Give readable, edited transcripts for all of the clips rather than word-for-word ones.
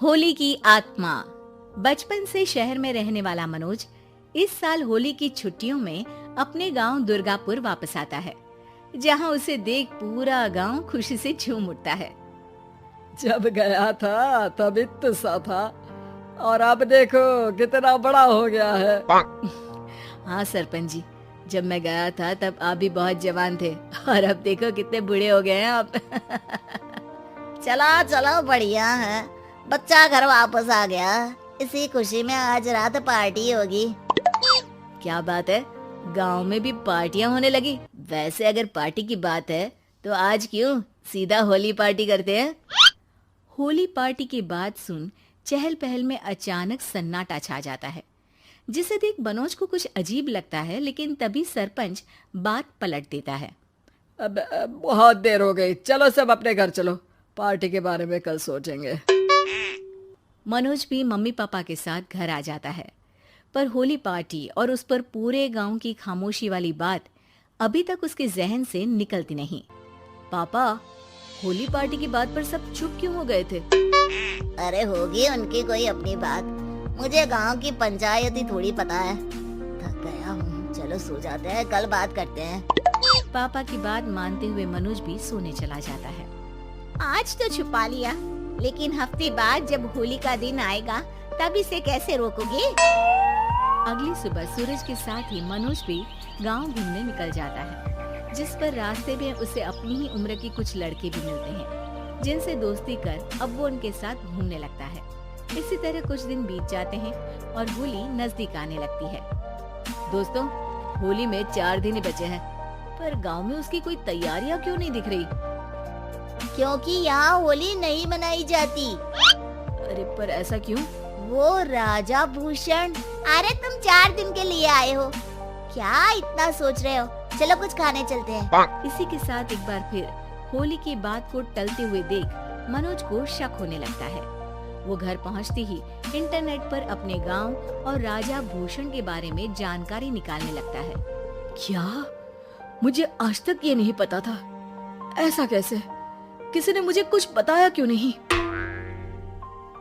होली की आत्मा। बचपन से शहर में रहने वाला मनोज इस साल होली की छुट्टियों में अपने गांव दुर्गापुर वापस आता है, जहां उसे देख पूरा गांव खुशी से झूम उठता है। जब गया था तब इतना सा था और अब देखो कितना बड़ा हो गया है। हाँ सरपंच जी, जब मैं गया था तब आप भी बहुत जवान थे और अब देखो कितने बूढ़े हो गए हैं आप। चला चलो बढ़िया है, बच्चा घर वापस आ गया। इसी खुशी में आज रात पार्टी होगी। क्या बात है, गांव में भी पार्टियां होने लगी। वैसे अगर पार्टी की बात है तो आज क्यों सीधा होली पार्टी करते हैं। होली पार्टी की बात सुन चहल पहल में अचानक सन्नाटा छा जाता है, जिसे देख मनोज को कुछ अजीब लगता है, लेकिन तभी सरपंच बात पलट देता है। अब बहुत देर हो गई, चलो सब अपने घर चलो, पार्टी के बारे में कल सोचेंगे। मनोज भी मम्मी पापा के साथ घर आ जाता है, पर होली पार्टी और उस पर पूरे गांव की खामोशी वाली बात अभी तक उसके जहन से निकलती नहीं। पापा, होली पार्टी की बात पर सब चुप क्यों हो गए थे? अरे होगी उनकी कोई अपनी बात, मुझे गांव की पंचायत ही थोड़ी पता है। थक गया हूँ, चलो सो जाते हैं, कल बात करते हैं। पापा की बात मानते हुए मनोज भी सोने चला जाता है। आज तो छुपा लिया, लेकिन हफ्ते बाद जब होली का दिन आएगा तब इसे कैसे रोकोगे? अगली सुबह सूरज के साथ ही मनोज भी गांव घूमने निकल जाता है, जिस पर रास्ते में उसे अपनी ही उम्र के कुछ लड़के भी मिलते हैं, जिनसे दोस्ती कर अब वो उनके साथ घूमने लगता है। इसी तरह कुछ दिन बीत जाते हैं और होली नजदीक आने लगती है। दोस्तों, होली में 4 दिन ही बचे हैं, पर गांव में उसकी कोई तैयारियां क्यों नहीं दिख रही? क्योंकि यहाँ होली नहीं मनाई जाती। अरे पर ऐसा क्यों? वो राजा भूषण। अरे तुम 4 दिन के लिए आए हो, क्या इतना सोच रहे हो? चलो कुछ खाने चलते हैं। इसी के साथ एक बार फिर होली की बात को टलते हुए देख मनोज को शक होने लगता है। वो घर पहुंचते ही इंटरनेट पर अपने गांव और राजा भूषण के बारे में जानकारी निकालने लगता है। क्या? मुझे आज तक ये नहीं पता था। ऐसा कैसे? किसी ने मुझे कुछ बताया क्यों नहीं?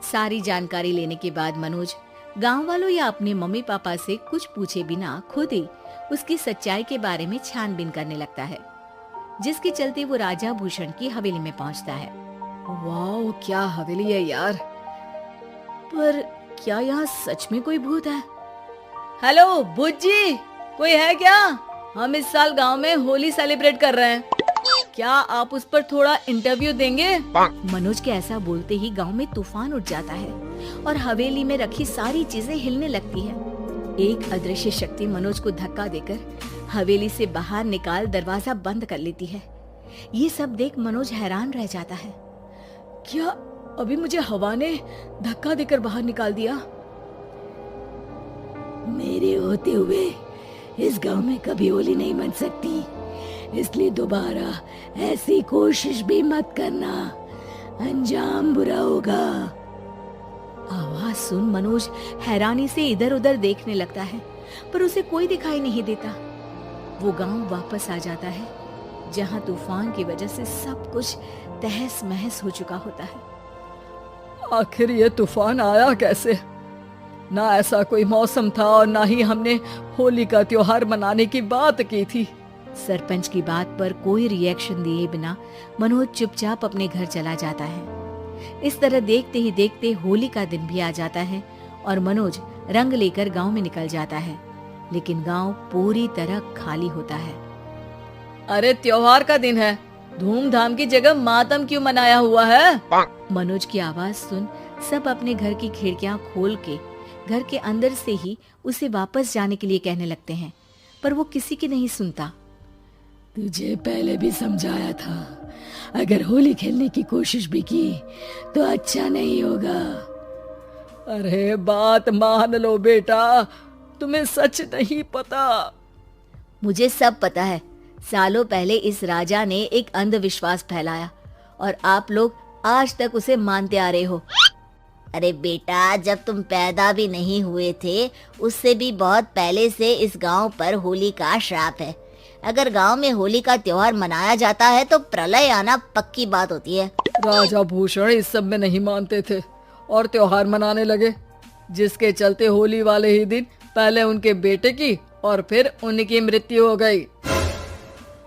सारी जानकारी लेने के बाद मनोज गांव वालों या अपने मम्मी पापा से कुछ पूछे बिना खुद ही उसकी सच्चाई के बारे में छानबीन करने लगता है, जिसके चलते वो राजा भूषण की हवेली में पहुंचता है। वाह, क्या हवेली है यार। पर क्या यहाँ सच में कोई भूत है? हेलो भूत जी, कोई है क्या? हम इस साल गांव में होली सेलिब्रेट कर रहे हैं, क्या आप उस पर थोड़ा इंटरव्यू देंगे? मनोज के ऐसा बोलते ही गांव में तूफान उठ जाता है और हवेली में रखी सारी चीजें हिलने लगती है। एक अदृश्य शक्ति मनोज को धक्का देकर हवेली से बाहर निकाल दरवाजा बंद कर लेती है। ये सब देख मनोज हैरान रह जाता है। क्या अभी मुझे हवा ने धक्का देकर बाहर निकाल दिया? मेरे होते हुए इस गांव में कभी होली नहीं मन सकती, इसलिए दोबारा ऐसी कोशिश भी मत करना, अंजाम बुरा होगा। आवाज सुन मनोज हैरानी से इधर उधर देखने लगता है, पर उसे कोई दिखाई नहीं देता। वो गांव वापस आ जाता है, जहां तूफान की वजह से सब कुछ तहस महस हो चुका होता है। आखिर ये तूफान आया कैसे? ना ऐसा कोई मौसम था और ना ही हमने होली का त्योहार मनाने की बात की थी। सरपंच की बात पर कोई रिएक्शन दिए बिना मनोज चुपचाप अपने घर चला जाता है। इस तरह देखते ही देखते होली का दिन भी आ जाता है और मनोज रंग लेकर गांव में निकल जाता है, लेकिन गांव पूरी तरह खाली होता है। अरे त्योहार का दिन है, धूमधाम की जगह मातम क्यों मनाया हुआ है? मनोज की आवाज सुन सब अपने घर की खिड़कियां खोल के घर के अंदर से ही उसे वापस जाने के लिए कहने लगते हैं, पर वो किसी की नहीं सुनता। तुझे पहले भी समझाया था, अगर होली खेलने की कोशिश भी की तो अच्छा नहीं होगा। अरे बात मान लो बेटा, तुम्हें सच नहीं पता। मुझे सब पता है। सालों पहले इस राजा ने एक अंधविश्वास फैलाया और आप लोग आज तक उसे मानते आ रहे हो। अरे बेटा, जब तुम पैदा भी नहीं हुए थे उससे भी बहुत पहले से इस गांव पर होली का श्राप है। अगर गांव में होली का त्योहार मनाया जाता है तो प्रलय आना पक्की बात होती है। राजा भूषण इस सब में नहीं मानते थे और त्योहार मनाने लगे, जिसके चलते होली वाले ही दिन पहले उनके बेटे की और फिर उनकी मृत्यु हो गई।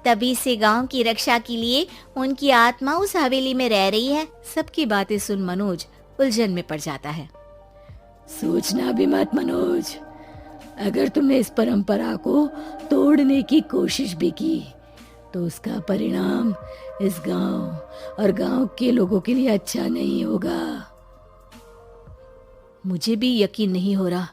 तभी से गांव की रक्षा के लिए उनकी आत्मा उस हवेली में रह रही है। सबकी बातें सुन मनोज उलझन में पड़ जाता है। सोचना भी मत मनोज, अगर तुमने इस परंपरा को तोड़ने की कोशिश भी की तो उसका परिणाम इस गांव और गांव के लोगों के लिए अच्छा नहीं होगा। मुझे भी यकीन नहीं हो रहा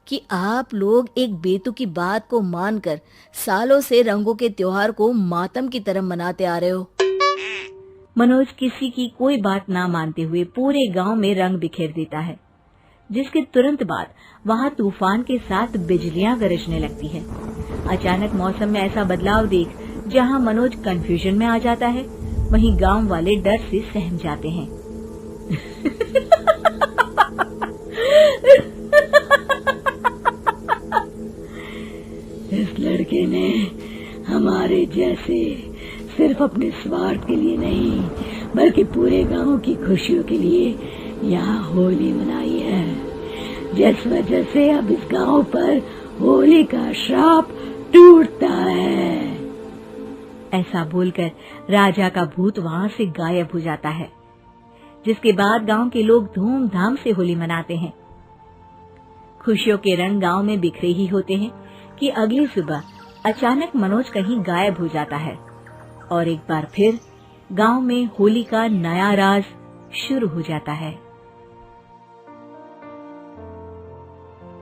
कि आप लोग एक बेतुकी बात को मानकर सालों से रंगों के त्योहार को मातम की तरह मनाते आ रहे हो। मनोज किसी की कोई बात ना मानते हुए पूरे गांव में रंग बिखेर देता है, जिसके तुरंत बाद वहां तूफान के साथ बिजलियां गरजने लगती है। अचानक मौसम में ऐसा बदलाव देख जहां मनोज कंफ्यूजन में आ जाता है, वहीं गांव वाले डर से सहम जाते हैं। इस लड़के ने हमारे जैसे सिर्फ अपने स्वार्थ के लिए नहीं बल्कि पूरे गांव की खुशियों के लिए यहाँ होली मनाई है, जिस वजह से अब इस गांव पर होली का श्राप टूटता है। ऐसा बोलकर राजा का भूत वहां से गायब हो जाता है, जिसके बाद गांव के लोग धूमधाम से होली मनाते हैं। खुशियों के रंग गांव में बिखरे ही होते हैं कि अगली सुबह अचानक मनोज कहीं गायब हो जाता है और एक बार फिर गांव में होली का नया राज शुरू हो जाता है।